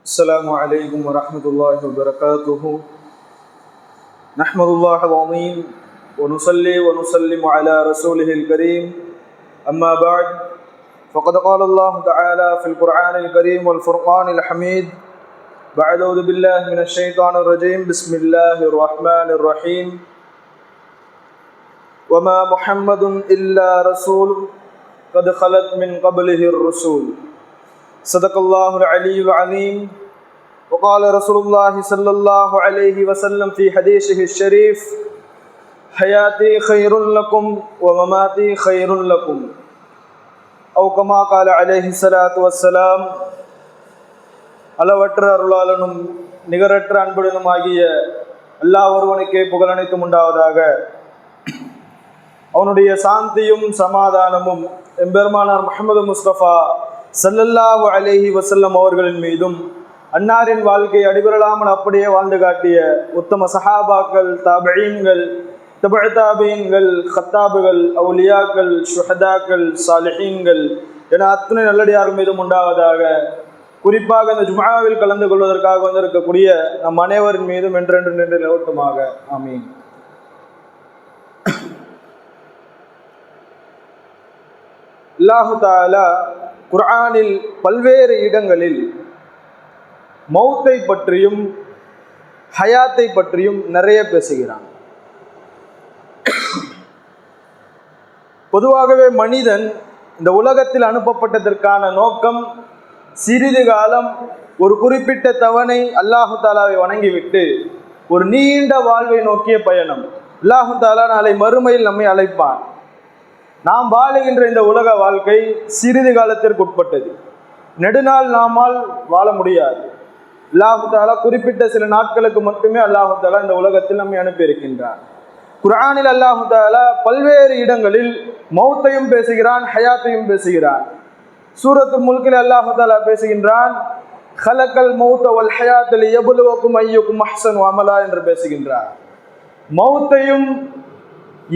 السلام عليكم ورحمة الله وبركاته. نحمد الله العظيم ونصلي ونسلم على رسوله الكريم. أما بعد فقد قال الله تعالى في القرآن الكريم والفرقان الحميد بعد أعوذ بالله من الشيطان الرجيم بسم الله الرحمن الرحيم. وما محمد إلا رسول قد خلت من قبله الرسول. صدق الله العلي العظيم. وقال رسول الله صلى الله عليه وسلم في حديثه الشريف: حياتي خير لكم ومماتي خير لكم. أو كما قال عليه الصلاة والسلام. அளவற்ற அருளாளனும் நிகரற்ற அன்புடனுமாகிய அல்லாஹ் ஒருவனுக்கே புகழ் அனைத்தும் உண்டாவதாக. அவனுடைய சாந்தியும் சமாதானமும் எம்பெருமானார் முஹம்மது முஸ்தபா ஸல்லல்லாஹு அலைஹி வஸல்லம் அவர்களின் மீதும், அன்னாரின் வாழ்க்கை அடிபெறலாமல் அப்படியே வாழ்ந்து காட்டிய உத்தம சஹாபாக்கள், தாபிஈன்கள், தபஅ தாபிஈன்கள், கத்தாபுகள், அவுலியாக்கள், ஷுஹதாக்கள், சாலிஹீன்கள் என அத்தனை நல்லடியார் மீதும் உண்டாவதாக. குறிப்பாக இந்த ஜும்ஆவில் கலந்து கொள்வதற்காக வந்திருக்கக்கூடிய நம் அனைவரின் மீதும் என்றென்று நின்று நிலவட்டுமாக. ஆமீன். அல்லாஹு தஆலா குர்ஆனில் பல்வேறு இடங்களில் மௌத்தை பற்றியும் ஹயாத்தை பற்றியும் நிறைய பேசுகிறான். பொதுவாகவே மனிதன் இந்த உலகத்தில் அனுப்பப்பட்டதற்கான நோக்கம் சிறிது காலம் ஒரு குறிப்பிட்ட தவணை அல்லாஹு தாலாவை வணங்கிவிட்டு ஒரு நீண்ட வாழ்வை நோக்கிய பயணம். அல்லாஹு தாலா நாளை மறுமையில் நம்மை அழைப்பான். நாம் வாழுகின்ற இந்த உலக வாழ்க்கை சிறிது காலத்திற்கு உட்பட்டது. நெடுநாள் நாமால் வாழ முடியாது. அல்லாஹு தாலா குறிப்பிட்ட சில நாட்களுக்கு மட்டுமே அல்லாஹு தாலா இந்த உலகத்தில் நம்மை அனுப்பியிருக்கின்றான். குர்ஆனில் அல்லாஹு தாலா பல்வேறு இடங்களில் மௌத்தையும் பேசுகிறான், ஹயாத்தையும் பேசுகிறான். சூரத்துல் முல்கில் அல்லாஹு தாலா பேசுகின்றான், ஹலக்கல் மௌத வல் ஹயாத லியப்லுவக்கும் அய்யுக்கும் அஹ்ஸனு அமலா என்று பேசுகின்றான். மௌத்தையும்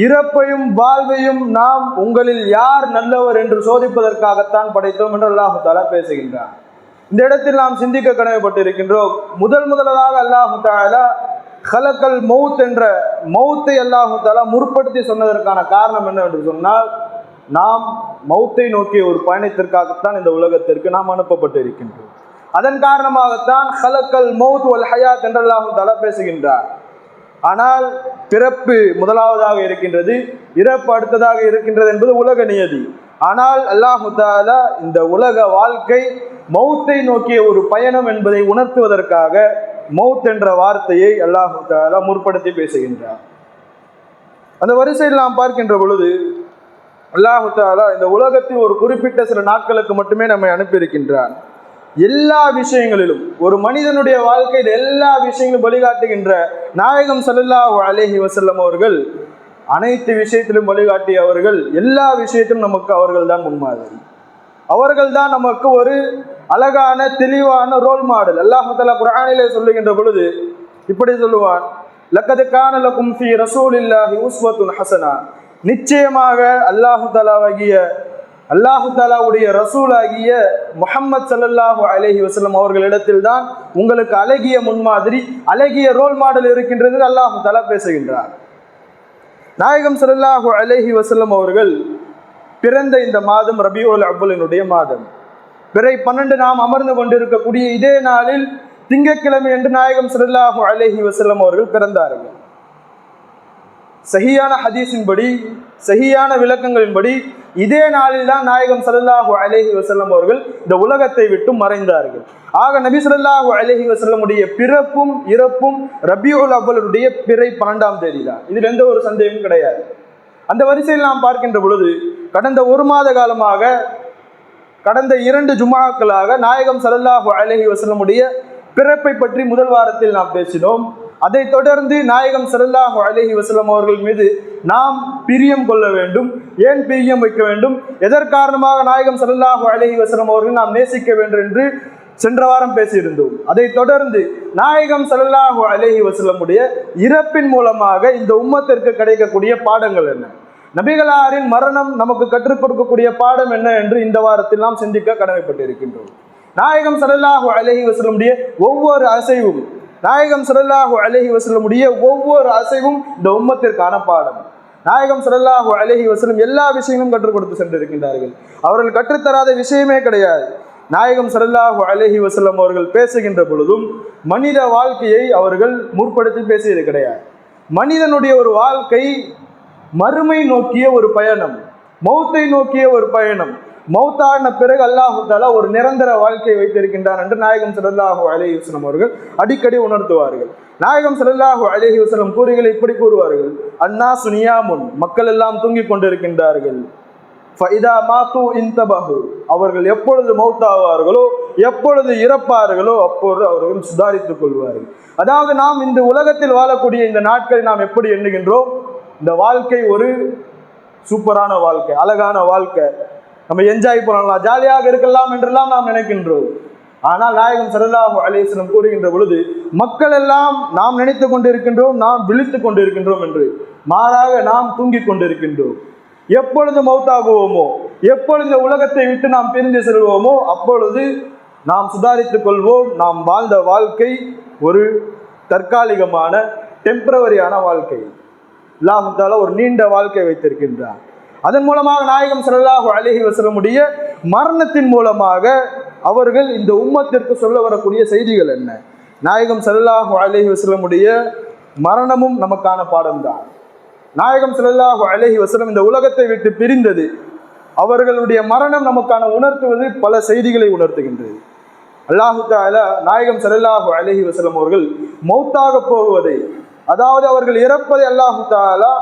இறப்பையும் வாழ்வையும் நாம் உங்களில் யார் நல்லவர் என்று சோதிப்பதற்காகத்தான் படைத்தோம் என்று அல்லாஹு தாலா பேசுகின்றான். இந்த இடத்தில் நாம் சிந்திக்க கடமைப்பட்டிருக்கின்றோம். முதலாவதாக அல்லாஹு தாலா ஹலக்கல் மௌத் என்ற மௌத்தை அல்லாஹு தாலா முற்படுத்தி சொன்னதற்கான காரணம் என்ன என்று சொன்னால், நாம் மௌத்தை நோக்கிய ஒரு பயணத்திற்காகத்தான் இந்த உலகத்திற்கு நாம் அனுப்பப்பட்டு இருக்கின்றோம். அதன் காரணமாகத்தான் ஹலக்கல் மௌத் வல் ஹயாத் என்று அல்லாஹு தாலா பேசுகின்றார். ஆனால் பிறப்பு முதலாவதாக இருக்கின்றது, இறப்பு அடுத்ததாக இருக்கின்றது என்பது உலக நியதி. ஆனால் அல்லாஹு தஆலா இந்த உலக வாழ்க்கை மௌத்தை நோக்கிய ஒரு பயணம் என்பதை உணர்த்துவதற்காக மௌத் என்ற வார்த்தையை அல்லாஹு தஆலா முற்படுத்தி பேசுகின்றார். அந்த வரிசையில் நாம் பார்க்கின்ற பொழுது அல்லாஹு தஆலா இந்த உலகத்தில் ஒரு குறிப்பிட்ட சில நாட்களுக்கு மட்டுமே நம்மை அனுப்பியிருக்கின்றான். எல்லா விஷயங்களிலும் ஒரு மனிதனுடைய வாழ்க்கையில் எல்லா விஷயங்களும் வழிகாட்டுகின்ற நாயகம் ஸல்லல்லாஹு அலைஹி வஸல்லம் அவர்கள் அனைத்து விஷயத்திலும் வழிகாட்டிய அவர்கள். எல்லா விஷயத்திலும் நமக்கு அவர்கள் தான் முன்மாதிரி. அவர்கள் தான் நமக்கு ஒரு அழகான தெளிவான ரோல் மாடல். அல்லாஹ் தஆலா குர்ஆனிலே சொல்லுகின்ற பொழுது இப்படி சொல்லுவான், லக்கத் கான லகும் ஃபீ ரசூலில்லாஹி உஸ்வத்துன் ஹஸனா. நிச்சயமாக அல்லாஹு தாலாவுடைய ரசூலாகிய முஹம்மது ஸல்லல்லாஹு அலைஹி வஸல்லம் அவர்களிடத்தில் தான் உங்களுக்கு அழகிய முன்மாதிரி, அழகிய ரோல் மாடல் இருக்கின்றது அல்லாஹு தாலா பேசுகின்றார். நாயகம் ஸல்லல்லாஹு அலைஹி வஸல்லம் அவர்கள் பிறந்த இந்த மாதம் ரபியுல் அவ்வலினுடைய மாதம். பிறை 12 நாம் அமர்ந்து கொண்டிருக்கக்கூடிய இதே நாளில் திங்கட்கிழமை என்று நாயகம் ஸல்லல்லாஹு அலைஹி வஸல்லம் அவர்கள் பிறந்தார்கள். சஹீயான ஹதீஸின்படி, சஹீயான விளக்கங்களின்படி இதே நாளில் தான் நாயகம் ஸல்லல்லாஹு அலைஹி வஸல்லம் அவர்கள் இந்த உலகத்தை விட்டு மறைந்தார்கள். ஆக நபி ஸல்லல்லாஹு அலைஹி வஸல்லமுடைய பிறப்பும் இறப்பும் ரபியுல் அவ்வலுடைய பிறை 12ஆம் தேதி தான். இதில் எந்த ஒரு சந்தேகமும் கிடையாது. அந்த வரிசையில் நாம் பார்க்கின்ற பொழுது கடந்த ஒரு மாத காலமாக, கடந்த 2 ஜும்ஆக்களாக நாயகம் ஸல்லல்லாஹு அலைஹி வஸல்லமுடைய பிறப்பை பற்றி முதல் வாரத்தில் நாம் பேசினோம். அதை தொடர்ந்து நாயகம் ஸல்லல்லாஹு அலைஹி வஸல்லம் அவர்கள் மீது நாம் பிரியம் கொள்ள வேண்டும். ஏன் பிரியம் வைக்க வேண்டும், எதற்காரணமாக நாயகம் ஸல்லல்லாஹு அலைஹி வஸல்லம் அவர்கள் நாம் நேசிக்க வேண்டும் என்று சென்ற வாரம் பேசியிருந்தோம். அதை தொடர்ந்து நாயகம் ஸல்லல்லாஹு அலைஹி வஸல்லமுடைய இறப்பின் மூலமாக இந்த உம்மத்திற்கு கிடைக்கக்கூடிய பாடங்கள் என்ன, நபிகளாரின் மரணம் நமக்கு கற்றுக் கொடுக்கக்கூடிய பாடம் என்ன என்று இந்த வாரத்தில் நாம் சிந்திக்க கடமைப்பட்டிருக்கின்றோம். நாயகம் ஸல்லல்லாஹு அலைஹி வஸல்லமுடைய ஒவ்வொரு அசைவும், நாயகம் ஸல்லல்லாஹு அலைஹி வஸல்லமுடைய ஒவ்வொரு அசைவும் இந்த உம்மத்திற்கான பாடம். நாயகம் ஸல்லல்லாஹு அலைஹி வஸல்லம் எல்லா விஷயங்களும் கற்றுக் கொடுத்து சென்றிருக்கின்றார்கள். அவர்கள் கற்றுத்தராத விஷயமே கிடையாது. நாயகம் ஸல்லல்லாஹு அலைஹி வஸல்லம் அவர்கள் பேசுகின்ற பொழுதும் மனித வாழ்க்கையை அவர்கள் முற்படுத்தி பேசியது கிடையாது. மனிதனுடைய ஒரு வாழ்க்கை மறுமை நோக்கிய ஒரு பயணம், மௌத்தை நோக்கிய ஒரு பயணம். மௌத்தான பிறகு அல்லாஹு தஆலா ஒரு நிரந்தர வாழ்க்கையை வைத்திருக்கின்றான் என்று நாயகம் ஸல்லல்லாஹு அலைஹி வஸல்லம் அவர்கள் அடிக்கடி உணர்த்துவார்கள். நாயகம் ஸல்லல்லாஹு அலைஹி வஸல்லம் கூறுகளை இப்படி கூறுவார்கள்: அன்னாசு நியாமுன், மக்கள் எல்லாம் தூங்கிக் கொண்டிருக்கின்றார்கள். ஃபஇதா மாது இன்தபஹு, அவர்கள் எப்பொழுது மௌத்தாவார்களோ, எப்பொழுது இறப்பார்களோ அப்பொழுது அவர்கள் சுதாரித்துக் கொள்வார்கள். அதாவது நாம் இந்த உலகத்தில் வாழக்கூடிய இந்த நாட்களை நாம் எப்படி எண்ணுகின்றோம்? இந்த வாழ்க்கை ஒரு சூப்பரான வாழ்க்கை, அழகான வாழ்க்கை, நம்ம என்ஜாய் பண்ணலாம், ஜாலியாக இருக்கலாம் என்றெல்லாம் நாம் நினைக்கின்றோம். ஆனால் நாயகம் ஸல்லல்லாஹு அலைஹி வஸல்லம் கூறுகின்ற பொழுது மக்கள் எல்லாம் நாம் நினைத்து கொண்டிருக்கின்றோம், நாம் விழித்துக் கொண்டிருக்கின்றோம் என்று, மாறாக நாம் தூங்கிக் கொண்டிருக்கின்றோம். எப்பொழுது மௌத்தாகுவோமோ, எப்பொழுது இந்த உலகத்தை விட்டு நாம் பிரிந்து செல்வோமோ அப்பொழுது நாம் சுதாரித்துக் கொள்வோம். நாம் வாழ்ந்த வாழ்க்கை ஒரு தற்காலிகமான டெம்பரவரியான வாழ்க்கை. அல்லாஹ் தஆலா ஒரு நீண்ட வாழ்க்கை வைத்திருக்கின்றார். அதன் மூலமாக நாயகம் ஸல்லல்லாஹு அலைஹி வஸல்லமுடைய மரணத்தின் மூலமாக அவர்கள் இந்த உம்மத்திற்கு சொல்ல வரக்கூடிய செய்திகள் என்ன? நாயகம் ஸல்லல்லாஹு அலைஹி வஸல்லமுடைய மரணமும் நமக்கான பாடம்தான். நாயகம் ஸல்லல்லாஹு அலைஹி வஸல்லம் இந்த உலகத்தை விட்டு பிரிந்தது, அவர்களுடைய மரணம் நமக்கான உணர்த்துவது பல செய்திகளை உணர்த்துகின்றது. அல்லாஹு தஆலா நாயகம் ஸல்லல்லாஹு அலைஹி வஸல்லம் அவர்கள் மௌத்தாக போவதை, அதாவது அவர்கள் இறப்பதை அல்லாஹு தஆலா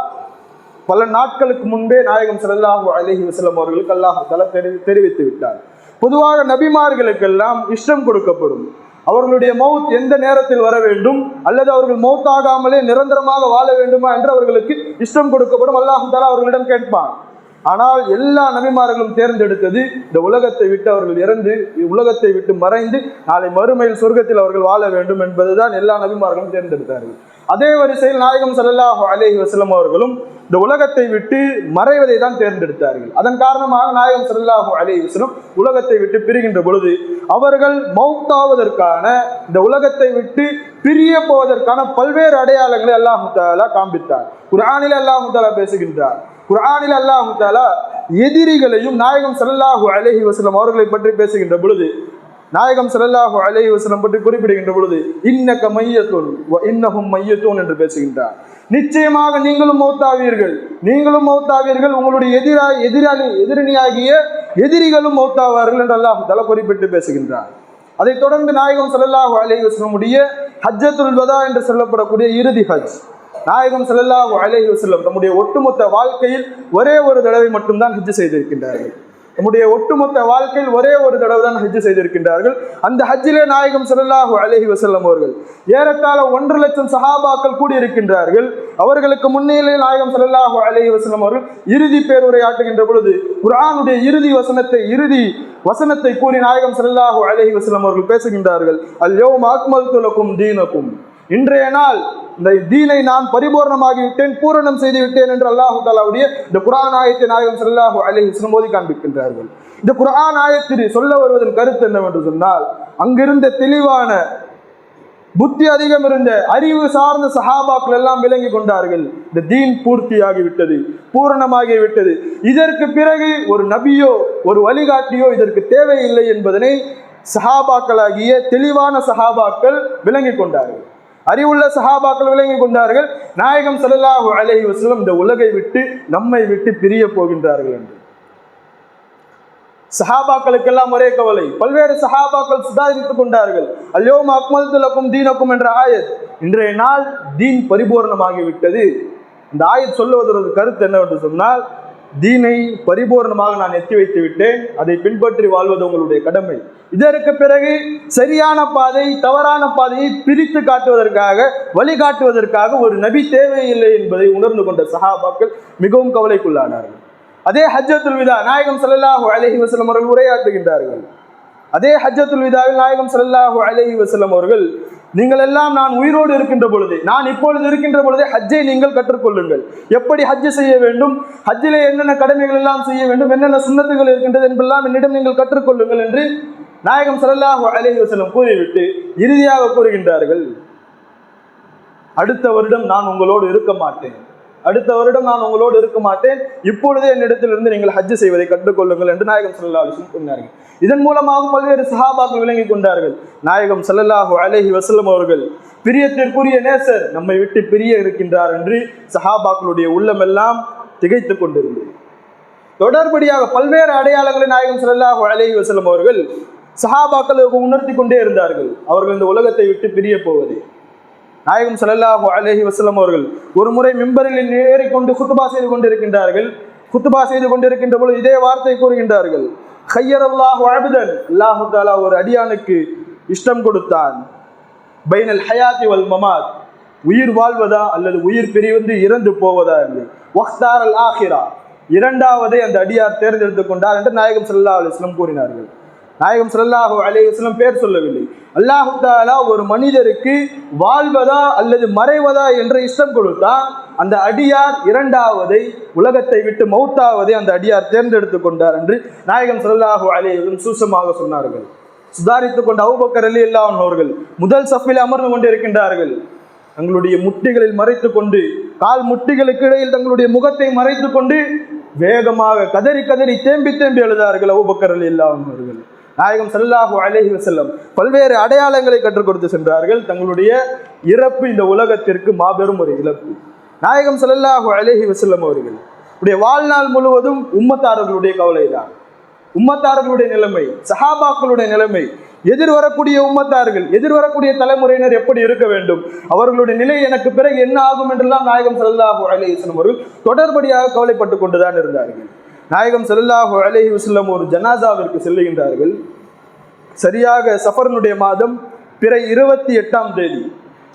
பல நாட்களுக்கு முன்பே நாயகம் ஸல்லல்லாஹு அலைஹி வஸல்லம் அவர்களுக்கு அல்லாஹு தஆலா தெரிவித்து விட்டார். பொதுவாக நபிமார்களுக்கெல்லாம் இஷ்டம் கொடுக்கப்படும், அவர்களுடைய மௌத் எந்த நேரத்தில் வர வேண்டும், அல்லது அவர்கள் மௌத்தாகாமலே நிரந்தரமாக வாழ வேண்டுமா என்று அவர்களுக்கு இஷ்டம் கொடுக்கப்படும். அல்லாஹ் தஆலா அவர்களிடம் கேட்பான். ஆனால் எல்லா நபிமார்களும் தேர்ந்தெடுத்தது இந்த உலகத்தை விட்டு அவர்கள் இறந்து, உலகத்தை விட்டு மறைந்து நாளை மறுமையில் சொர்க்கத்தில் அவர்கள் வாழ வேண்டும் என்பதுதான் எல்லா நபிமார்களும் தேர்ந்தெடுத்தார்கள். அதே வரிசையில் நாயகம் ஸல்லல்லாஹு அலைஹி வஸல்லம் அவர்களும் இந்த உலகத்தை விட்டு மறைவதை தான் தேர்ந்தெடுத்தார்கள். அதன் காரணமாக நாயகம் ஸல்லல்லாஹு அலைஹி வஸல்லம் உலகத்தை விட்டு பிரிகின்ற பொழுது அவர்கள் மௌத்தாவதற்கான, இந்த உலகத்தை விட்டு பிரிய போவதற்கான பல்வேறு அடையாளங்களை அல்லாஹ் தஆலா காண்பித்தார். குர்ஆனில் அல்லாஹ் தஆலா பேசுகின்றார். குர்ஆனில் அல்லாஹ் தஆலா எதிரிகளையும் நாயகம் ஸல்லல்லாஹு அலைஹி வஸல்லம் அவர்களை பற்றி பேசுகின்ற பொழுது, நாயகம் ஸல்லல்லாஹு அலைஹி வஸல்லம் பற்றி குறிப்பிடுகின்ற பொழுது இன்னக மையத்துன் வ இன்னஹும் மையத்துன் என்று பேசுகின்றார். நிச்சயமாக நீங்களும் மௌத்தாவீர்கள், நீங்களும் மௌத்தாவீர்கள், உங்களுடைய எதிரணியாகிய எதிரிகளும் மௌத்தாவார்கள் என்று அல்லாஹ் தஆலா குறிப்பிட்டு பேசுகின்றார். அதைத் தொடர்ந்து நாயகம் ஸல்லல்லாஹு அலைஹி வஸல்லமுடைய ஹஜ்ஜத்துல் வதா என்று சொல்லப்படக்கூடிய இறுதி ஹஜ், நாயகம் ஸல்லல்லாஹு அலைஹி வஸல்லம் நம்முடைய ஒட்டுமொத்த வாழ்க்கையில் ஒரே ஒரு தடவை மட்டும்தான் ஹஜ் செய்திருக்கின்றார்கள். நம்முடைய ஒட்டுமொத்த வாழ்க்கையில் ஒரே ஒரு தடவை தான் ஹஜ் செய்திருக்கின்றார்கள். அந்த ஹஜ்ஜிலே நாயகம் ஸல்லல்லாஹு அலைஹி வஸல்லம் அவர்கள் ஏறத்தாழ 1 லட்சம் சஹாபாக்கள் கூடியிருக்கின்றார்கள். அவர்களுக்கு முன்னிலே நாயகம் ஸல்லல்லாஹு அலைஹி வஸல்லம் அவர்கள் இறுதி பேருரை ஆற்றுகின்ற பொழுது குர்ஆனுடைய இறுதி வசனத்தை கூறி நாயகம் ஸல்லல்லாஹு அலைஹி வஸல்லம் அவர்கள் பேசுகின்றார்கள்: அல் யௌம அக்மல்து லக்கும் தீனக்கும், இன்றைய நாள் இந்த தீனை நான் பரிபூர்ணமாகி விட்டேன், பூரணம் செய்து விட்டேன் என்று அல்லாஹ் தஆலாவுடைய இந்த குர்ஆன் ஆயத்தை நாயகம் ஸல்லல்லாஹு அலைஹி வஸல்லம் ஓதி காண்பிக்கின்றார்கள். இந்த குர்ஆன் ஆயத்தில் சொல்ல வருவதன் கருத்து என்னவென்று சொன்னால், அங்கிருந்த தெளிவான புத்தி அதிகம் இருந்த அறிவு சார்ந்த சஹாபாக்கள் எல்லாம் விளங்கி கொண்டார்கள். இந்த தீன் பூர்த்தியாகிவிட்டது, பூரணமாகிவிட்டது, இதற்கு பிறகு ஒரு நபியோ ஒரு வழிகாட்டியோ இதற்கு தேவையில்லை என்பதனை சஹாபாக்களாகிய தெளிவான சஹாபாக்கள் விளங்கி கொண்டார்கள். அறிவுள்ள சஹாபாக்கள் விளங்கி கொண்டார்கள், நாயகம் ஸல்லல்லாஹு அலைஹி வஸல்லம் இந்த உலகை விட்டு நம்மை விட்டு பிரிய போகின்றார்கள் என்று. சஹாபாக்களுக்கெல்லாம் ஒரே கவலை. பல்வேறு சஹாபாக்கள் சுதாரித்துக் கொண்டார்கள். அல் யௌம அக்மல்து லக்கும் தீனக்கும் என்ற ஆயத், இன்றைய நாள் தீன் பரிபூர்ணமாகிவிட்டது. இந்த ஆயத் சொல்லுவதற்கு கருத்து என்னவென்று சொன்னால், தீனை பரிபூர்ணமாக நான் எத்தி வைத்து விட்டேன், அதை பின்பற்றி வாழ்வது உங்களுடைய கடமை. இதற்கு பிறகு சரியான பாதை தவறான பாதையை பிரித்து காட்டுவதற்காக, வழிகாட்டுவதற்காக ஒரு நபி தேவையில்லை என்பதை உணர்ந்து கொண்ட சஹாபாக்கள் மிகவும் கவலைக்குள்ளானார்கள். அதே ஹஜ்ஜத்துல் விதா நாயகம் ஸல்லல்லாஹு அலைஹி வஸல்லம் அவர்கள் உரையாற்றுகின்றார்கள். அதே ஹஜ்ஜத்துல் விதாவில் நாயகம் ஸல்லல்லாஹு அலைஹி வஸல்லம் அவர்கள் நீங்கள் எல்லாம் நான் உயிரோடு இருக்கின்ற பொழுது, நான் இப்பொழுது இருக்கின்ற பொழுதே ஹஜ்ஜை நீங்கள் கற்றுக்கொள்ளுங்கள். எப்படி ஹஜ்ஜு செய்ய வேண்டும், ஹஜ்ஜிலே என்னென்ன கடமைகள் எல்லாம் செய்ய வேண்டும், என்னென்ன சுன்னத்துகள் இருக்கின்றது என்பதெல்லாம் என்னிடம் நீங்கள் கற்றுக்கொள்ளுங்கள் என்று நாயகம் ஸல்லல்லாஹு அலைஹி வஸல்லம் கூறிவிட்டு இறுதியாக கூறுகின்றார்கள், அடுத்த வருடம் நான் உங்களோடு இருக்க மாட்டேன், அடுத்த வருடம் நான் உங்களோடு இருக்க மாட்டேன், இப்பொழுதே என்னிடத்திலிருந்து நீங்கள் ஹஜ்ஜு செய்வதை கற்றுக்கொள்ளுங்கள் என்று நாயகம் ஸல்லல்லாஹு அலைஹி வஸல்லம் சொன்னார்கள். இதன் மூலமாக பல்வேறு சஹாபாக்கள் விளங்கி கொண்டார்கள். நாயகம் ஸல்லல்லாஹு அலைஹி வஸல்லம் அவர்கள் பிரியத்திற்குரிய நேசர் நம்மை விட்டு பிரிய இருக்கின்றார் என்று சஹாபாக்களுடைய உள்ளமெல்லாம் திகைத்து கொண்டிருந்தது. தொடர்படியாக பல்வேறு அடையாளங்களை நாயகம் ஸல்லல்லாஹு அலைஹி வஸல்லம் அவர்கள் சஹாபாக்களுக்கு உணர்த்தி கொண்டே இருந்தார்கள், அவர்கள் இந்த உலகத்தை விட்டு பிரிய போவதை. நாயகம் ஸல்லல்லாஹு அலைஹி வஸல்லம் அவர்கள் ஒரு முறை மிம்பரில் ஏறிக்கொண்டு குத்பா செய்து கொண்டிருக்கின்றார்கள். குத்பா செய்து கொண்டிருக்கின்ற பொழுது இதே வார்த்தை கூறுகின்றார்கள், ஹய்யரல்லாஹு அப்தன், அல்லாஹு தஆலா ஒரு அடியானுக்கு இஷ்டம் கொடுத்தான், பைனல் ஹயாத்தி வல் மமாத், உயிர் வாழ்வதா அல்லது உயிர் பிரிந்து இறந்து போவதா என்று. வக்தாரல் ஆஹிரா, இரண்டாவதை அந்த அடியார் தேர்ந்தெடுத்துக் கொண்டார் என்று நாயகம் ஸல்லல்லாஹு அலைஹி வஸல்லம் கூறினார்கள். நாயகம் ஸல்லல்லாஹு அலைஹி வஸல்லம் பேர் சொல்லவில்லை. அல்லாஹு தஆலா ஒரு மனிதருக்கு வாழ்வதா அல்லது மறைவதா என்ற இஷ்டம் கொடுத்தால் அந்த அடியார் இரண்டாவதை, உலகத்தை விட்டு மௌத்தாவதை அந்த அடியார் தேர்ந்தெடுத்துக் கொண்டார் என்று நாயகம் ஸல்லல்லாஹு அலைஹி வஸல்லம் சூசமாக சொன்னார்கள். சுதாரித்துக் கொண்ட அபூபக்கர் ரலியல்லாஹு அன்ஹு அவர்கள் முதல் சஃபில் அமர்ந்து கொண்டிருக்கின்றார்கள். தங்களுடைய முட்டிகளில் மறைத்துக் கொண்டு, கால் முட்டிகளுக்கு இடையில் தங்களுடைய முகத்தை மறைத்துக் கொண்டு வேகமாக கதறி கதறி தேம்பி தேம்பி எழுதார்கள் அபூபக்கர் ரலியல்லாஹு அன்ஹு அவர்கள். நாயகம் ஸல்லல்லாஹு அலைஹி வஸல்லம் பல்வேறு அடையாளங்களை கற்றுக் கொடுத்து சென்றார்கள். தங்களுடைய இறப்பு இந்த உலகத்திற்கு மாபெரும் ஒரு இழப்பு. நாயகம் ஸல்லல்லாஹு அலைஹி வஸல்லம் அவர்கள் உடைய வாழ்நாள் முழுவதும் உம்மத்தார்களுடைய கவலைதான், உம்மத்தார்களுடைய நிலைமை, சஹாபாக்களுடைய நிலைமை, எதிர்வரக்கூடிய உம்மத்தார்கள், எதிர்வரக்கூடிய தலைமுறையினர் எப்படி இருக்க வேண்டும், அவர்களுடைய நிலை எனக்கு பிறகு என்ன ஆகும் என்றெல்லாம் நாயகம் ஸல்லல்லாஹு அலைஹி வஸல்லம் அவர்கள் தொடர்படியாக கவலைப்பட்டு கொண்டுதான் இருந்தார்கள். நாயகம் ஸல்லல்லாஹு அலைஹி வஸல்லம் ஒரு ஜனாசாவிற்கு செல்லுகின்றார்கள். சரியாக சஃபர்னுடைய மாதம் பிறை 28ஆம் தேதி,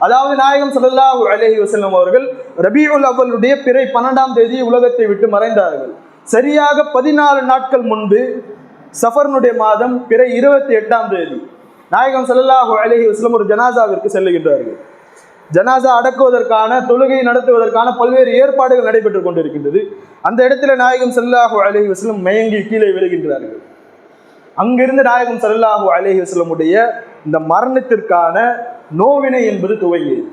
அதாவது நாயகம் ஸல்லல்லாஹு அலைஹி வஸல்லம் அவர்கள் ரபீஉல் அவ்வலுடைய பிறை 12ஆம் தேதி உலகத்தை விட்டு மறைந்தார்கள். சரியாக 14 நாட்கள் முன்பு சஃபர்னுடைய மாதம் பிறை 28ஆம் தேதி நாயகம் ஸல்லல்லாஹு அலைஹி வஸல்லம் ஒரு ஜனாசாவிற்கு செல்லுகின்றார்கள். ஜனாசா அடக்குவதற்கான, தொழுகை நடத்துவதற்கான பல்வேறு ஏற்பாடுகள் நடைபெற்றுக் கொண்டிருக்கின்றது. அந்த இடத்துல நாயகம் ஸல்லல்லாஹு அலைஹி வஸல்லம் மயங்கி கீழே விழுகின்றார்கள். அங்கிருந்து நாயகம் ஸல்லல்லாஹு அலைஹி வஸல்லம் உடைய இந்த மரணத்திற்கான நோவினை என்பது துவங்கியது.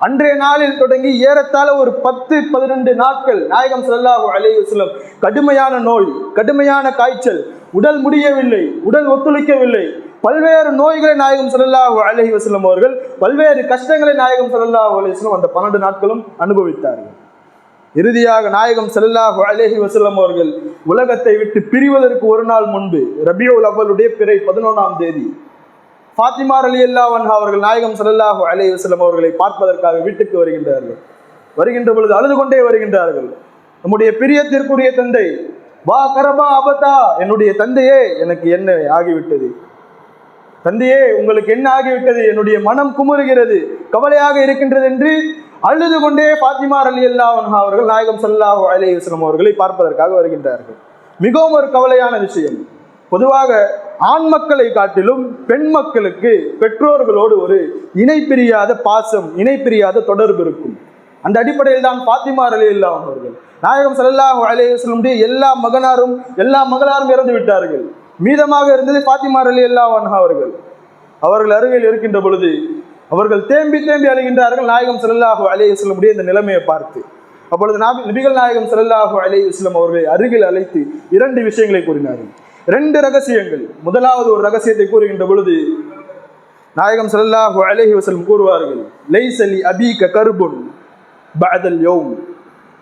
அன்றைய நாளில் தொடங்கி ஏறத்தாழ ஒரு 10-12 நாட்கள் நாயகம் ஸல்லல்லாஹு அலைஹி வஸல்லம் கடுமையான நோய், கடுமையான காய்ச்சல், உடல் முடியவில்லை, உடல் ஒத்துழைக்கவில்லை, பல்வேறு நோய்களை நாயகம் ஸல்லல்லாஹு அலைஹி வஸல்லம் அவர்கள், பல்வேறு கஷ்டங்களை நாயகம் ஸல்லல்லாஹு அலைஹி வஸல்லம் அந்த 12 நாட்களும் அனுபவித்தார்கள். இறுதியாக நாயகம் ஸல்லல்லாஹு அலைஹி வஸல்லம் அவர்கள் உலகத்தை விட்டு பிரிவதற்கு ஒரு நாள் முன்பு ரபீஉல் அவ்வலுடைய பிறை 11ஆம் தேதி ஃபாத்திமா ரலியல்லாஹு அன்ஹா அவர்கள் நாயகம் ஸல்லல்லாஹு அலைஹி வஸல்லம் அவர்களை பார்ப்பதற்காக வீட்டுக்கு வருகின்றார்கள். வருகின்ற பொழுது அழுது கொண்டே வருகின்றார்கள். நம்முடைய பிரியத்திற்குரிய தந்தை, வா கரபா அபதா, என்னுடைய தந்தையே எனக்கு என்ன ஆகிவிட்டது, தந்தையே உங்களுக்கு என்ன ஆகிவிட்டது, என்னுடைய மனம் குமுறுகிறது, கவலையாக இருக்கின்றது என்று அழுது கொண்டே ஃபாத்திமா ரலியல்லாஹு அன்ஹா அவர்கள் நாயகம் ஸல்லல்லாஹு அலைஹி வஸல்லம் அவர்களை பார்ப்பதற்காக வருகின்றார்கள். மிகவும் ஒரு கவலையான விஷயம். பொதுவாக ஆண் மக்களை காட்டிலும் பெண் மக்களுக்கு பெற்றோர்களோடு ஒரு இணை பிரியாத பாசம், இணை பிரியாத தொடர்பு இருக்கும். அந்த அடிப்படையில் தான் ஃபாத்திமா ரலியல்லாஹு அன்ஹா அவர்கள் நாயகம் ஸல்லல்லாஹு அலைஹி வஸல்லம் எல்லா மகளாரும் இறந்து விட்டார்கள். மீதமாக இருந்தது ஃபாத்திமா ரலியல்லாஹு அன்ஹா அவர்கள். அவர்கள் அருகில் இருக்கின்ற பொழுது அவர்கள் தேம்பி தேம்பி அழுகின்றார்கள் நாயகம் ஸல்லல்லாஹு அலைஹி வஸல்லம் இந்த நிலைமையை பார்த்து. அப்பொழுது நபிகள் நாயகம் ஸல்லல்லாஹு அலைஹி வஸல்லம் அவர்களை அருகில் அழைத்து 2 விஷயங்களை கூறினார்கள், 2 ரகசியங்கள். முதலாவது ஒரு ரகசியத்தை கூறுகின்ற பொழுது நாயகம் ஸல்லல்லாஹு அலைஹி வஸல்லம் கூறுவார்கள், லைஸ லி அபீக கர்புன் பஅதல் யௌம்,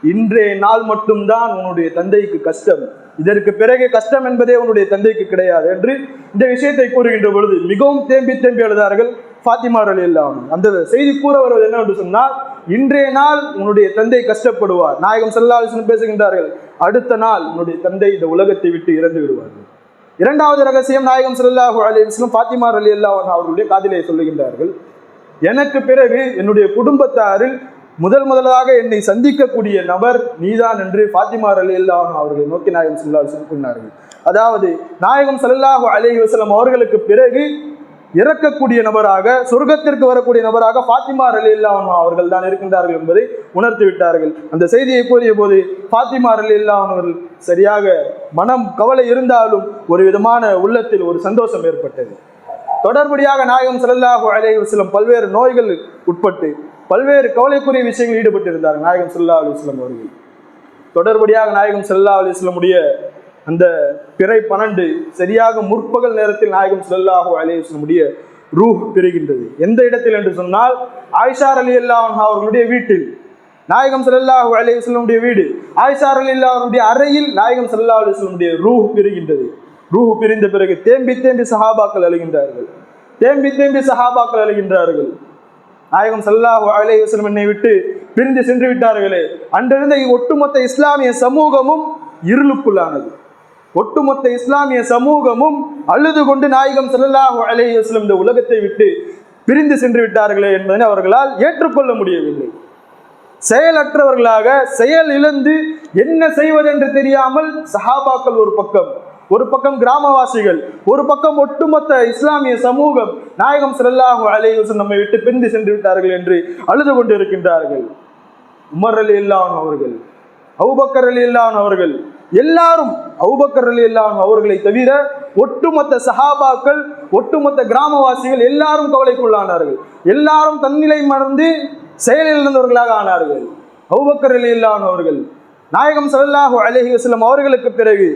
இன்றைய நாள் மட்டும்தான் உன்னுடைய தந்தைக்கு கஷ்டம், இதற்கு பிறகு கஷ்டம் என்பதே உன்னுடைய தந்தைக்கு கிடையாது என்று இந்த விஷயத்தை கூறுகின்ற பொழுது மிகவும் தேம்பி தேம்பி எழுதார்கள் ஃபாத்திமா ரலியல்லாஹு அன்ஹா. அந்த செய்தி கூற வருவது என்னவென்று சொன்னால், இன்றைய நாள் உன்னுடைய தந்தை கஷ்டப்படுவார். நாயகம் ஸல்லல்லாஹு அலைஹி வஸல்லம் பேசுகின்றார்கள், அடுத்த நாள் உன்னுடைய தந்தை இந்த உலகத்தை விட்டு இறந்து விடுவார்கள். இரண்டாவது ரகசியம் நாயகம் ஸல்லல்லாஹு அலைஹி வஸல்லம் ஃபாத்திமா ரலியல்லாஹு அன்ஹா அவர்களுடைய காதிலே சொல்லுகின்றார்கள், எனக்கு பிறகு என்னுடைய குடும்பத்தாரில் முதலாக என்னை சந்திக்கக்கூடிய நபர் நீதான் என்று ஃபாத்திமா ரலியல்லாஹு அன்ஹா அவர்களை நோக்கி நாயகம் ஸல்லல்லாஹு அலைஹி வஸல்லம் கூறினார்கள். அதாவது நாயகம் ஸல்லல்லாஹு அலைஹி வஸல்லம் அவர்களுக்கு பிறகு இறக்கக்கூடிய நபராக, சொர்க்கத்திற்கு வரக்கூடிய நபராக ஃபாத்திமா ரலியல்லாஹு அன்ஹா அவர்கள் தான் இருக்கின்றார்கள் என்பதை உணர்த்தி விட்டார்கள். அந்த செய்தியை கூறிய போது ஃபாத்திமா ரலியல்லாஹு அன்ஹா அவர்கள் சரியாக மனம் கவலை இருந்தாலும் ஒரு விதமான உள்ளத்தில் ஒரு சந்தோஷம் ஏற்பட்டது. தொடர்படியாக நாயகம் ஸல்லல்லாஹு அலைஹி வஸல்லம் பல்வேறு நோய்கள் உட்பட்டு பல்வேறு கவலைக்குரிய விஷயங்களில் ஈடுபட்டிருந்தார்கள். நாயகம் ஸல்லல்லாஹு அலைஹி வஸல்லம் அவர்கள் தொடர்படியாக நாயகம் ஸல்லல்லாஹு அலைஹி வஸல்லம் உடைய அந்த பிறை 12 சரியாக முற்பகல் நேரத்தில் நாயகம் ஸல்லல்லாஹு அலைஹி வஸல்லம் உடைய ரூஹ் பிரிகின்றது. எந்த இடத்தில் என்று சொன்னால் ஆயிஷா ரலியல்லாஹு அன்ஹா அவர்களுடைய வீட்டில், நாயகம் ஸல்லல்லாஹு அலைஹி வஸல்லம் உடைய வீடு ஆயிஷா ரலியல்லாஹு அவருடைய அறையில் நாயகம் ஸல்லல்லாஹு அலைஹி வஸல்லம் உடைய ரூஹ் பிரிகின்றது. ரூஹ் பிரிந்த பிறகு தேம்பி தேம்பி சஹாபாக்கள் அழுகின்றார்கள். தேம்பி தேம்பி சஹாபாக்கள் அழுகின்றார்கள். நாயகம் ஸல்லல்லாஹு அலைஹி வஸல்லம் என்னை விட்டு பிரிந்து சென்று விட்டார்களே. அன்றிருந்த ஒட்டுமொத்த இஸ்லாமிய சமூகமும் இருளுக்குள்ளானது. ஒட்டுமொத்த இஸ்லாமிய சமூகமும் அழுது கொண்டு நாயகம் ஸல்லல்லாஹு அலைஹி வஸல்லம் இந்த உலகத்தை விட்டு பிரிந்து சென்று விட்டார்களே என்பதை அவர்களால் ஏற்றுக்கொள்ள முடியவில்லை. செயலற்றவர்களாக, செயல் இழந்து என்ன செய்வதென்று தெரியாமல் சஹாபாக்கள் ஒரு பக்கம் கிராமவாசிகள், ஒரு பக்கம் ஒட்டுமொத்த இஸ்லாமிய சமூகம் நாயகம் ஸல்லல்லாஹு அலைஹி வஸல்லம் நம்மை விட்டு பிரிந்து சென்று விட்டார்கள் என்று அழுது கொண்டு இருக்கின்றார்கள். உமர் ரலியல்லாஹு அன்ஹு அவர்கள், அபூபக்கர் ரலியல்லாஹு அன்ஹு அவர்கள், எல்லாரும் அபூபக்கர் ரலியல்லாஹு அன்ஹு அவர்களை தவிர ஒட்டுமொத்த சஹாபாக்கள், ஒட்டுமொத்த கிராமவாசிகள் எல்லாரும் கவலைக்குள்ளானார்கள். எல்லாரும் தன்னிலை மறந்து செயலிழந்தவர்களாக ஆனார்கள். அபூபக்கர் ரலியல்லாஹு அன்ஹு அவர்கள் நாயகம் ஸல்லல்லாஹு அலைஹி வஸல்லம் அவர்களுக்கு பிறகு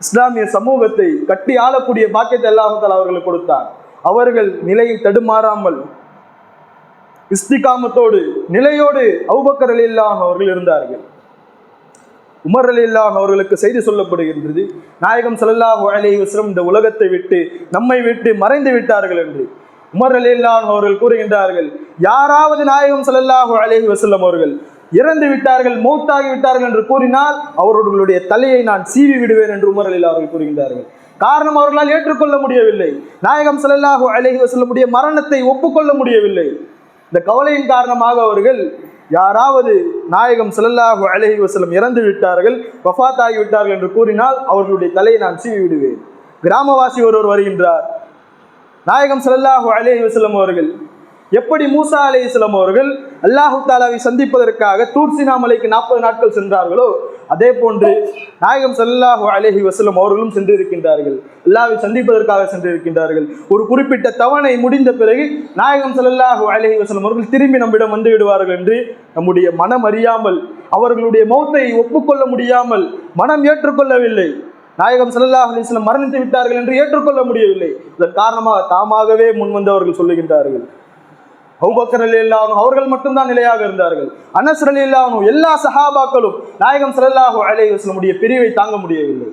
இஸ்லாமிய சமூகத்தை கட்டி ஆளக்கூடிய பாக்கியத்தை அல்லாஹ் தஆலா அவர்களுக்கு கொடுத்தார். அவர்கள் நிலையை தடுமாறாமல் இஸ்திகாமத்தோடு நிலையோடு அபூபக்கர் ரலியல்லாஹு அன்ஹு அவர்கள் இருந்தார்கள். உமர் ரலியல்லாஹு அன்ஹு அவர்களுக்கு செய்தி சொல்லப்படுகின்றது, நாயகம் ஸல்லல்லாஹு அலைஹி வஸல்லம் இந்த உலகத்தை விட்டு நம்மை விட்டு மறைந்து விட்டார்கள் என்று. உமர் ரலியல்லாஹு அன்ஹு அவர்கள் கூறுகின்றார்கள், யாராவது நாயகம் ஸல்லல்லாஹு அலைஹி வஸல்லம் அவர்கள் இறந்து விட்டார்கள், மௌத்தாகி விட்டார்கள் என்று கூறினால் அவர்களுடைய தலையை நான் சீவி விடுவேன் என்று உமர் ரலியல்லாஹு அவர்கள் கூறுகின்றார்கள். காரணம், அவர்களால் ஏற்றுக்கொள்ள முடியவில்லை. நாயகம் ஸல்லல்லாஹு அலைஹி வஸல்லமுடைய மரணத்தை ஒப்புக்கொள்ள முடியவில்லை. இந்த கவலையின் காரணமாக அவர்கள் யாராவது நாயகம் ஸல்லல்லாஹு அலைஹி வஸல்லம் இறந்து விட்டார்கள், வஃபாத் ஆகி விட்டார்கள் என்று கூறினால் அவர்களுடைய தலையை நான் சீவி விடுவேன். கிராமவாசி ஒருவர் வருகின்றார். நாயகம் ஸல்லல்லாஹு அலைஹி வஸல்லம் அவர்கள் எப்படி மூசா அலைஹிஸ்ஸலாம் அவர்கள் அல்லாஹ் தஆலாவை சந்திப்பதற்காக தூர் சீனா மலைக்கு 40 நாட்கள் சென்றார்களோ, அதே போன்று நாயகம் ஸல்லல்லாஹு அலைஹி வஸல்லம் அவர்களும் சென்றிருக்கின்றார்கள். அல்லாஹ்வை சந்திப்பதற்காக சென்றிருக்கின்றார்கள். ஒரு குறிப்பிட்ட தவணை முடிந்த பிறகு நாயகம் ஸல்லல்லாஹு அலைஹி வஸல்லம் அவர்கள் திரும்பி நம்மிடம் வந்து விடுவார்கள் என்று நம்முடைய மனம் அறியாமல், அவர்களுடைய மௌத்தை ஒப்புக்கொள்ள முடியாமல் மனம் ஏற்றுக்கொள்ளவில்லை. நாயகம் ஸல்லல்லாஹு அலைஹி வஸல்லம் மரணித்து விட்டார்கள் என்று ஏற்றுக்கொள்ள முடியவில்லை. இதன் காரணமாக தாமாகவே முன்வந்து அவர்கள் சொல்லுகின்றார்கள். அபூபக்கர் ரலியல்லாஹு அன்ஹு அவர்கள் மட்டும்தான் நிலையாக இருந்தார்கள். அனஸ் ரலியல்லாஹு அன்ஹு, எல்லா சஹாபாக்களும் நாயகம் ஸல்லல்லாஹு அலைஹி வஸல்லமுடைய பிரிவை தாங்க முடியவில்லை.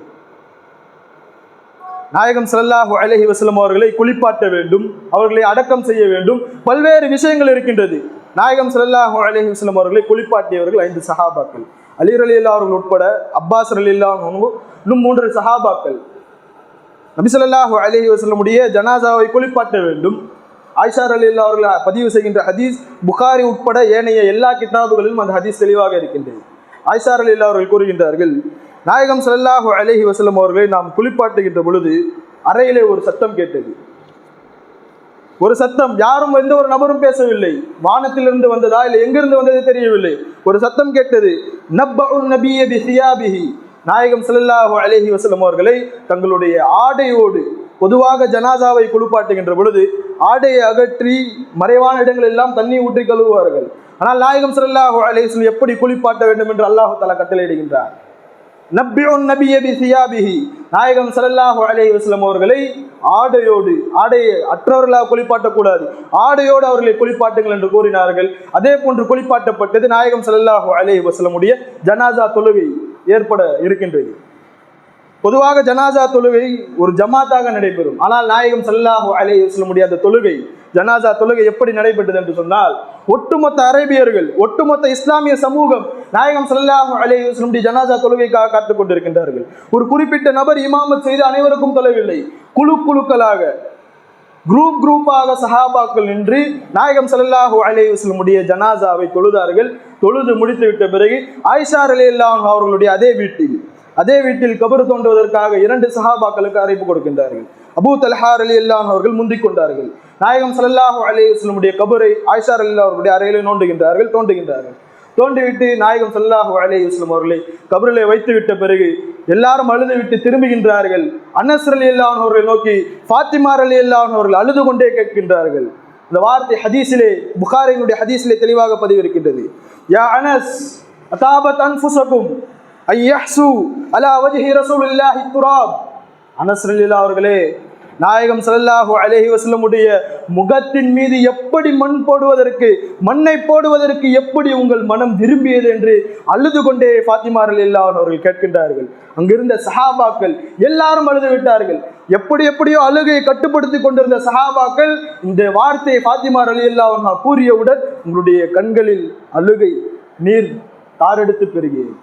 நாயகம் ஸல்லல்லாஹு அலைஹி வஸல்லம் அவர்களை குளிப்பாட்ட வேண்டும், அவர்களை அடக்கம் செய்ய வேண்டும், பல்வேறு விஷயங்கள் இருக்கின்றது. நாயகம் ஸல்லல்லாஹு அலைஹி வஸல்லம் அவர்களை குளிப்பாட்டியவர்கள் 5 சஹாபாக்கள். அலி ரலியல்லாஹு அவர்கள் உட்பட அப்பாஸ் ரலியல்லாஹு அன்ஹு, இன்னும் 3 சஹாபாக்கள். நபி ஸல்லல்லாஹு அலைஹி வஸல்லமுடைய ஜனாசாவை குளிப்பாட்ட வேண்டும். ஆயிஷா ரலியல்லாஹு அவர்கள் பதிவு செய்கின்ற ஹதீஸ் புகாரி உட்பட ஏனைய எல்லா கிதாபுகளிலும் அந்த ஹதீஸ் தெளிவாக இருக்கின்றது. ஆயிஷா ரலியல்லாஹு அவர்கள் கூறுகின்றார்கள், நாயகம் ஸல்லல்லாஹு அலைஹி வஸல்லம் அவர்களை நாம் குளிப்பாட்டுகின்ற பொழுது அறையிலே ஒரு சத்தம் கேட்டது. ஒரு சத்தம், யாரும் எந்த ஒரு நபரும் பேசவில்லை. வானத்திலிருந்து வந்ததா இல்லை எங்கிருந்து வந்தது தெரியவில்லை. ஒரு சத்தம் கேட்டது, நப்பஉன் நபிய பிஸியாபிஹி, நாயகம் ஸல்லல்லாஹு அலைஹி வஸல்லம் அவர்களை தங்களுடைய ஆடையோடு, பொதுவாக ஜனாசாவை குளிப்பாட்டுகின்ற பொழுது ஆடையை அகற்றி மறைவான இடங்கள் எல்லாம் தண்ணி ஊற்றி கழுவுவார்கள். ஆனால் நாயகம் ஸல்லல்லாஹு அலைஹி வஸல்லம் எப்படி குளிப்பாட்ட வேண்டும் என்று அல்லாஹ் தஆலா கட்டளையிடுகின்றார். நப்பியுன் நபிய பிஸியாபிஹி, நாயகம் ஸல்லல்லாஹு அலைஹி வஸல்லம் அவர்களை ஆடையோடு, ஆடையை அற்றவர்களாக குளிப்பாட்டக்கூடாது, ஆடையோடு அவர்களை குளிப்பாட்டுங்கள் என்று கூறினார்கள். அதே போன்று குளிப்பாட்டப்பட்டது. நாயகம் ஸல்லல்லாஹு அலைஹி வஸல்லமுடைய ஜனாசா தொழுகை ஏற்பட இருக்கின்றது. பொதுவாக ஜனாசா தொழுகை ஒரு ஜமாத்தாக நடைபெறும். ஆனால் நாயகம் ஸல்லல்லாஹு அலைஹி வஸல்லமுடைய அந்த தொழுகை, ஜனாசா தொழுகை எப்படி நடைபெற்றது என்று சொன்னால், ஒட்டுமொத்த அரேபியர்கள், ஒட்டுமொத்த இஸ்லாமிய சமூகம் நாயகம் ஸல்லல்லாஹு அலைஹி வஸல்லமுடைய ஜனாசா தொழுகைக்காக காத்துக் கொண்டிருக்கின்றார்கள். ஒரு குறிப்பிட்ட நபர் இமாமத் செய்து அனைவருக்கும் தொழவில்லை. குழுக்களாக, குரூப்பாக சஹாபாக்கள் நின்று நாயகம் ஸல்லல்லாஹு அலைஹி வஸல்லமுடைய ஜனாசாவை தொழுதார்கள். தொழுது முடித்து விட்ட பிறகு ஆயிஷா ரலியல்லாஹு அன்ஹா அவர்களுடைய அதே வீட்டில் கபர் தோண்டுவதற்காக 2 சஹாபாக்களுக்கு அழைப்பு கொடுக்கின்றார்கள். அபூ தல்ஹா ரலியல்லாஹு அன்ஹு அவர்கள் முந்திக் கொண்டார்கள். நாயகம் ஸல்லல்லாஹு அலைஹி வஸல்லமுடைய கபரை ஆயிஷா ரலியல்லாஹு அவர்களுடைய அறையிலே தோண்டுகின்றார்கள். தோண்டிவிட்டு நாயகம் ஸல்லல்லாஹு அலைஹி வஸல்லம் அவர்களை கபரிலே வைத்து விட்ட பிறகு எல்லாரும் அழுது விட்டு திரும்புகின்றார்கள். அனஸ் ரலியல்லாஹு அவர்களை நோக்கி ஃபாத்திமா ரலியல்லாஹு அவர்கள் அழுது கொண்டே கேட்கின்றார்கள். இந்த வார்த்தை ஹதீஸிலே, புகாரியினுடைய ஹதீஸிலே தெளிவாக பதிவிருக்கின்றது. யா அனஸ் அதாபத் அன்ஃபுஸகும் ஐயஹ்சு அலா வஜ்ஹி ரசூலுல்லாஹி துராப். அனஸ் ரலியல்லாஹு அவர்களே, நாயகம் ஸல்லல்லாஹு அலைஹி வஸல்லமுடைய முகத்தின் மீது எப்படி மண்ணை போடுவதற்கு எப்படி உங்கள் மனம் விரும்பியது என்று அழுது கொண்டே ஃபாத்திமா ரலியல்லாஹு அவர்கள் கேட்கின்றார்கள். அங்கிருந்த சஹாபாக்கள் எல்லாரும் அழுது விட்டார்கள். எப்படியோ அழுகையை கட்டுப்படுத்தி கொண்டிருந்த சஹாபாக்கள் இந்த வார்த்தையை ஃபாத்திமா ரலியல்லாஹு கூறியவுடன் உங்களுடைய கண்களில் அழுகை நீர் தாரெடுத்து பெருகியது.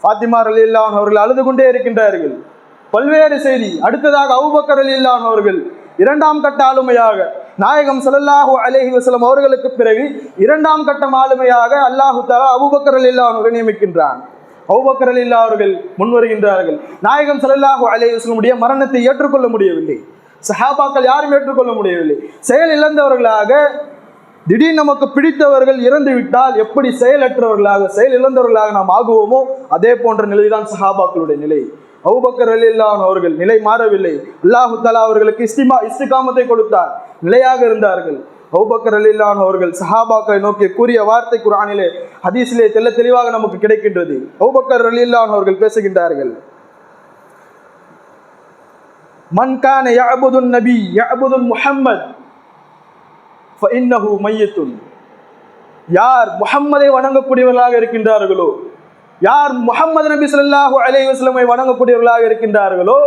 ஃபாத்திமா ரலியல்லாஹு அவர்கள் அழுது கொண்டே இருக்கின்றார்கள். பல்வேறு செய்தி. அடுத்ததாக அபூபக்கர் ரலியல்லாஹு அவர்கள் இரண்டாம் கட்ட ஆளுமையாக, நாயகம் ஸல்லல்லாஹு அலைஹி வஸல்லம் அவர்களுக்கு பிறகு இரண்டாம் கட்ட ஆளுமையாக அல்லாஹு தஆலா அபூபக்கர் ரலியல்லாஹு அவர்களை நியமிக்கின்றான். அபூபக்கர் ரலியல்லாஹு அவர்கள் முன்வருகின்றார்கள். நாயகம் ஸல்லல்லாஹு அலைஹி வஸல்லமுடைய மரணத்தை ஏற்றுக்கொள்ள முடியவில்லை. சஹாபாக்கள் யாரும் ஏற்றுக்கொள்ள முடியவில்லை. செயல் இழந்தவர்களாக, திடீர் நமக்கு பிடித்தவர்கள் இறந்து விட்டால் எப்படி செயல் இழந்தவர்களாக நாம் ஆகுவோமோ அதே போன்ற நிலைதான் சஹாபாக்களுடைய நிலை. அபூபக்கர் ரலியல்லாஹு அவர்கள் நிலை மாறவில்லை. அல்லாஹு தஆலா அவர்களுக்கு இஸ்திகாமத்தை கொடுத்தார், நிலையாக இருந்தார்கள். அபூபக்கர் ரலியல்லாஹு அவர்கள் சஹாபாக்களை நோக்கி கூறிய வார்த்தை குர்ஆனிலே, ஹதீஸிலே தெளிவாக நமக்கு கிடைக்கின்றது. அபூபக்கர் ரலியல்லாஹு அவர்கள் பேசுகின்றார்கள், மன் கான யஅபுதுன் நபி யஅபுதுல் முஹம்மத் ஃபஇன்னஹு மய்யித்துன். யார் முஹம்மதை வணங்கக்கூடியவர்களாக இருக்கின்றார்களோ, யார் முஹம்மது நபி ஸல்லல்லாஹு அலைஹி வஸல்லம் வணங்கக்கூடியவர்களாக இருக்கின்றார்களோ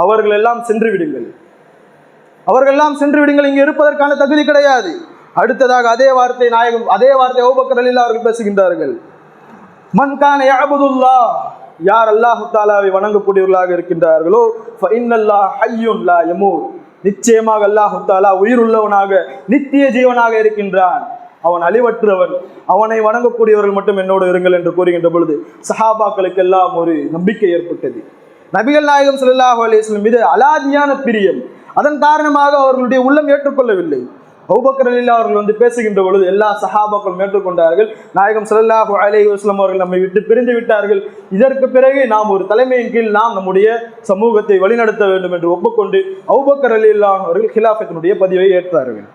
அவர்கள் எல்லாம் சென்று விடுங்கள், இங்கே இருப்பதற்கான தகுதி கிடையாது. அடுத்ததாக அதே வார்த்தை அபூபக்கர் ரலியல்லாஹு அவர்கள் பேசுகின்றார்கள், மன் கான யஅபுதுல்லாஹ், யார் அல்லாஹ் தஆலாவை வணங்கக்கூடியவர்களாக இருக்கின்றார்களோ ஃபஇன்னல்லாஹ ஹய்யுன் லா யமூத், நிச்சயமாக அல்லாஹ் தஆலா உயிருள்ளவனாக நித்திய ஜீவனாக இருக்கின்றான், அவன் அழிவற்றவன், அவனை வணங்கக்கூடியவர்கள் மட்டும் என்னோடு இருங்கள் என்று கூறுகின்ற பொழுது சஹாபாக்களுக்கு எல்லாம் ஒரு நம்பிக்கை ஏற்பட்டது. நபிகள் நாயகம் ஸல்லல்லாஹு அலைஹி வஸல்லம் மீது அலாதியான பிரியம். அதன் காரணமாக அவர்களுடைய உள்ளம் ஏற்றுக்கொள்ளவில்லை. அபூபக்கர் ரலியல்லாஹு அவர்கள் பேசுகின்ற பொழுது எல்லா சஹாபாக்களும் ஏற்றுக்கொண்டார்கள். நாயகம் ஸல்லல்லாஹு அலைஹி வஸல்லம் அவர்கள் நம்மை விட்டு பிரிந்து விட்டார்கள், இதற்கு பிறகு நாம் ஒரு தலைமையின் கீழ் நாம் நம்முடைய சமூகத்தை வழிநடத்த வேண்டும் என்று ஒப்புக்கொண்டு அபூபக்கர் ரலியல்லாஹு அவர்கள் ஹிலாஃபத்தினுடைய பதிவை ஏற்றார்கள்.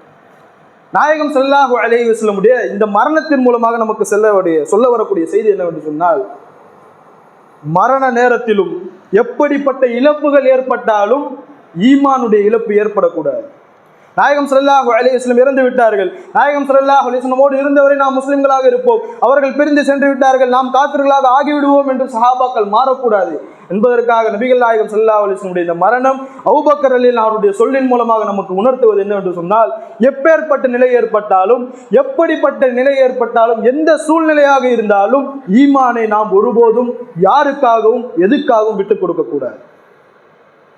நாயகம் ஸல்லல்லாஹு அலைஹி வஸல்லமுடைய இந்த மரணத்தின் மூலமாக நமக்கு சொல்ல வரக்கூடிய செய்தி என்னவென்று சொன்னால், மரண நேரத்திலும் எப்படிப்பட்ட இழப்புகள் ஏற்பட்டாலும் ஈமானுடைய இழப்பு ஏற்படக்கூடாது. நாயகம் ஸல்லல்லாஹு அலைஹி வஸல்லம் இறந்து விட்டார்கள், நாயகம் ஸல்லல்லாஹு அலைஹி வஸல்லமோடு இருந்தவரை நாம் முஸ்லிம்களாக இருப்போம், அவர்கள் பிரிந்து சென்று விட்டார்கள், நாம் காஃபிர்களாக ஆகிவிடுவோம் என்று சஹாபாக்கள் மாறக்கூடாது என்பதற்காக நபிகள் நாயகம் ஸல்லல்லாஹு அலைஹி வஸல்லம் இந்த மரணம் அபூபக்கர் ரலியல்லாஹு அவருடைய சொல்லின் மூலமாக நமக்கு உணர்த்துவது என்னவென்று சொன்னால், எப்பேற்பட்ட நிலை ஏற்பட்டாலும் எந்த சூழ்நிலையாக இருந்தாலும் ஈமானை நாம் ஒருபோதும் யாருக்காகவும் எதுக்காகவும் விட்டுக் கொடுக்க கூடாது.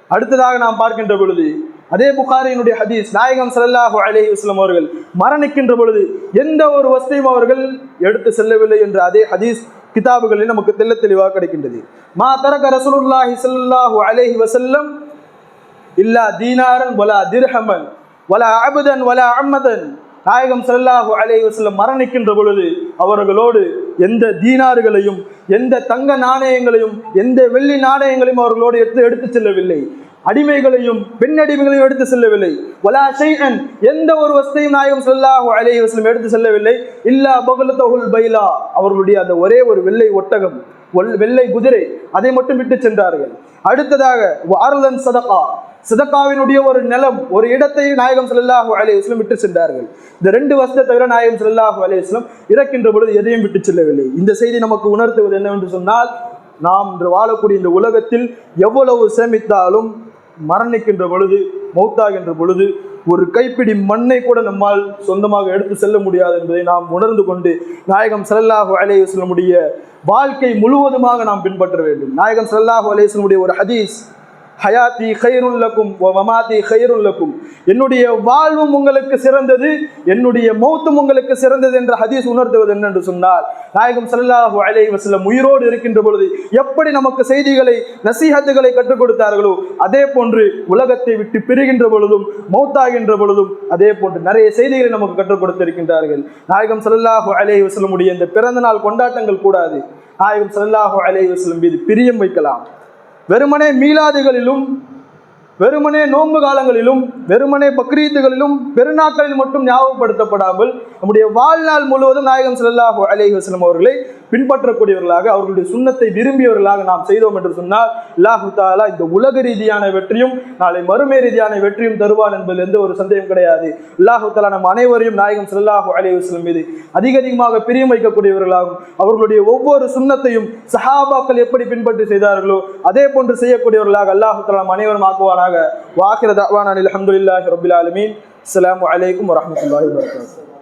அடுத்ததாக நாம் பார்க்கின்ற பொழுது அதே புகாரியினுடைய ஹதீஸ், நாயகம் ஸல்லல்லாஹு அலைஹி வஸல்லம் அவர்கள் மரணிக்கின்ற பொழுது எந்த ஒரு வஸ்தையும் அவர்கள் எடுத்து செல்லவில்லை என்ற அதே ஹதீஸ் கிதாபுகளில் நமக்கு தெளிவாக கிடைக்கின்றது. மா தரக ரசூலுல்லாஹி ஸல்லல்லாஹு அலைஹி வஸல்லம் இல்லா தீனாரன் வலா திர்ஹமன் வலா அப்தன் வலா அம்மதன். நாயகம் ஸல்லல்லாஹு அலைஹி வஸல்லம் மரணிக்கின்ற பொழுது அவர்களோடு எந்த தீனார்களையும், எந்த தங்க நாணயங்களையும், எந்த வெள்ளி நாணயங்களையும் அவர்களோடு எடுத்து செல்லவில்லை, அடிமைகளையும் பெண் அடிமைகளையும் எடுத்து செல்லவில்லை. வலா ஷைஅன், எந்த ஒரு வஸ்தையும் நாயகம் ஸல்லல்லாஹு அலைஹி வஸல்லம் எடுத்து செல்லவில்லை. இல்லா பகலத்துல் பைலா, அவர்களுடைய அந்த ஒரே ஒரு வெள்ளை ஒட்டகம், வெள்ளை குதிரை, அதை மட்டும் விட்டு சென்றார்கள். அடுத்ததாக வாரலன் சதகா, சதகாவினுடைய ஒரு நிலம், ஒரு இடத்தை நாயகம் ஸல்லல்லாஹு அலைஹி வஸல்லம் விட்டு சென்றார்கள். இந்த ரெண்டு வஸ்தை தவிர நாயகம் ஸல்லல்லாஹு அலைஹி வஸல்லம் இறக்கின்ற பொழுது எதையும் விட்டு செல்லவில்லை. இந்த செய்தி நமக்கு உணர்த்துவது என்னவென்று சொன்னால், நாம் இன்று வாழக்கூடிய இந்த உலகத்தில் எவ்வளவு சேமித்தாலும் மரணிக்கின்ற பொழுது, மௌத்தாகின்ற பொழுது ஒரு கைப்பிடி மண்ணை கூட நம்மால் சொந்தமாக எடுத்து செல்ல முடியாது என்பதை நாம் உணர்ந்து கொண்டு நாயகம் ஸல்லல்லாஹு அலைஹி வஸல்லமுடைய வாழ்க்கை முழுவதுமாக நாம் பின்பற்ற வேண்டும். நாயகம் ஸல்லல்லாஹு அலைஹி வஸல்லமுடைய ஒரு ஹதீஸ், ஹயாத்தி கைருன் லக்கும் வ மமாத்தி கைருன் லக்கும், என்னுடைய வாழ்வும் உங்களுக்கு சிறந்தது, என்னுடைய மௌத்தும் உங்களுக்கு சிறந்தது என்ற ஹதீஸ் உணர்த்துவது என்னென்று சொன்னால், நாயகம் ஸல்லல்லாஹு அலைஹி வஸல்லம் உயிரோடு இருக்கின்ற பொழுது எப்படி நமக்கு செய்திகளை நசீஹத்துகளை கற்றுக் கொடுத்தார்களோ அதே போன்று உலகத்தை விட்டு பிரிகின்ற பொழுதும் மௌத்தாகின்ற பொழுதும் அதே போன்று நிறைய செய்திகளை நமக்கு கற்றுக் கொடுத்திருக்கின்றார்கள். நாயகம் ஸல்லல்லாஹு அலைஹி வஸல்லம் உடைய இந்த பிறந்த நாள் கொண்டாட்டங்கள் கூடாது. நாயகம் ஸல்லல்லாஹு அலைஹி வஸல்லம் மீது பிரியம் வைக்கலாம். வெறுமனே மீலாதுகளிலும், வெறுமனே நோன்பு காலங்களிலும், வெறுமனே பக்ரீத்துகளிலும், பெருநாட்களில் மட்டும் ஞாபகப்படுத்தப்படாமல் நம்முடைய வாழ்நாள் முழுவதும் நாயகம் ஸல்லல்லாஹு அலைஹி வஸல்லம் அவர்களை பின்பற்றக்கூடியவர்களாக, அவர்களுடைய சுன்னத்தை விரும்பியவர்களாக நாம் செய்தோம் என்று சொன்னால் அல்லாஹு தஆலா இந்த உலக ரீதியான வெற்றியும் நாளை மறுமை ரீதியான வெற்றியும் தருவான் என்பதில் எந்த ஒரு சந்தேகம் கிடையாது. அல்லாஹு தஆலா நம் அனைவரையும் நாயகம் ஸல்லல்லாஹு அலைஹி வஸல்லம் மீது அதிகமாக பிரியம் வைக்கக்கூடியவர்களாகவும், அவர்களுடைய ஒவ்வொரு சுன்னத்தையும் சஹாபாக்கள் எப்படி பின்பற்றி செய்தார்களோ அதே போன்று செய்யக்கூடியவர்களாக அல்லாஹு தஆலா நம் அனைவரும் ஆக்குவானாக. வாஹிர தஅவானா அல்ஹம்துலில்லாஹி ரப்பில் ஆலமீன். அஸ்ஸலாமு அலைக்கும் வரஹ்மத்துல்லாஹி வபரகாத்துஹு.